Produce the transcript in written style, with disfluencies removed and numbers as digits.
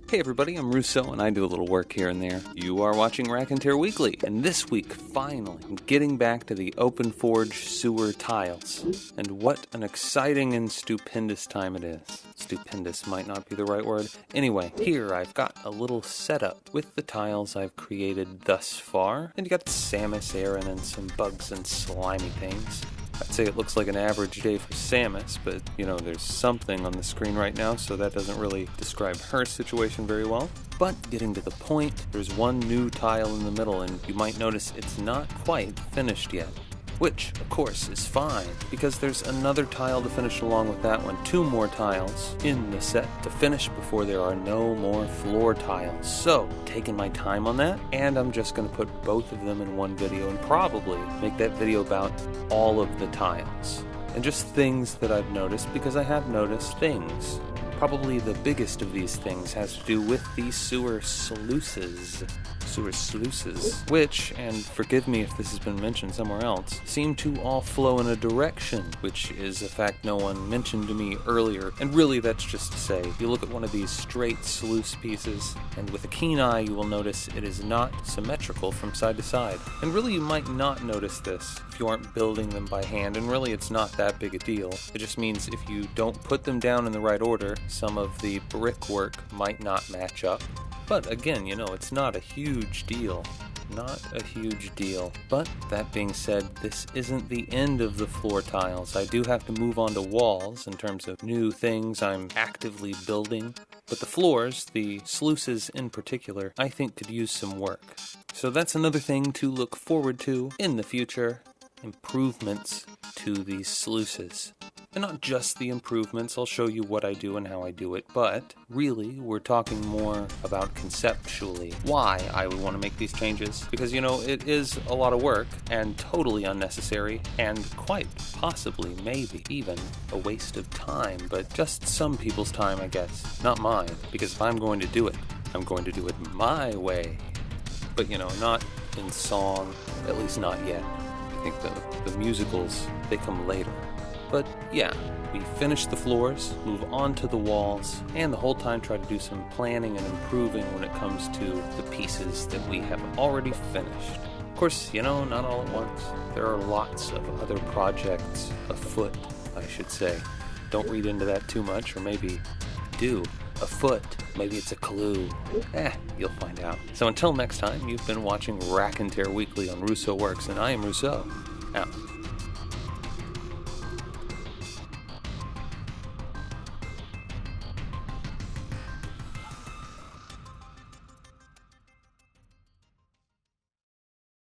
Hey everybody, I'm Rousseau and I do a little work here and there. You are watching Raconteur Weekly, and this week, finally, I'm getting back to the OpenForge sewer tiles. And what an exciting and stupendous time it is. Stupendous might not be the right word. Anyway, here I've got a little setup with the tiles I've created thus far. And you got Samus, Aaron, and some bugs and slimy things. I'd say it looks like an average day for Samus, but, there's something on the screen right now, so that doesn't really describe her situation very well. But getting to the point, there's one new tile in the middle, and you might notice it's not quite finished yet. Which, of course, is fine, because there's another tile to finish along with that one. 2 more tiles in the set to finish before there are no more floor tiles. So, taking my time on that, and I'm just going to put both of them in one video and probably make that video about all of the tiles. And just things that I've noticed, because I have noticed things. Probably the biggest of these things has to do with the sewer sluices, which, and forgive me if this has been mentioned somewhere else, seem to all flow in a direction, which is a fact no one mentioned to me earlier. And really that's just to say, you look at one of these straight sluice pieces, and with a keen eye you will notice it is not symmetrical from side to side. And really you might not notice this if you aren't building them by hand, and really it's not that big a deal. It just means if you don't put them down in the right order, some of the brickwork might not match up. But again, it's not a huge deal. Not a huge deal. But that being said, this isn't the end of the floor tiles. I do have to move on to walls in terms of new things I'm actively building. But the floors, the sluices in particular, I think could use some work. So that's another thing to look forward to in the future. Improvements to these sluices. And not just the improvements, I'll show you what I do and how I do it, but really we're talking more about conceptually why I would want to make these changes. Because, it is a lot of work and totally unnecessary and quite possibly, maybe even a waste of time, but just some people's time, I guess. Not mine, because if I'm going to do it, I'm going to do it my way. But, not in song, at least not yet. I think the musicals, they come later. But yeah, we finish the floors, move on to the walls, and the whole time try to do some planning and improving when it comes to the pieces that we have already finished. Of course, not all at once. There are lots of other projects afoot, I should say. Don't read into that too much, or maybe do. Afoot. Maybe it's a clue. You'll find out. So until next time, you've been watching Raconteur Weekly on Rousseau Works, and I am Rousseau. Out.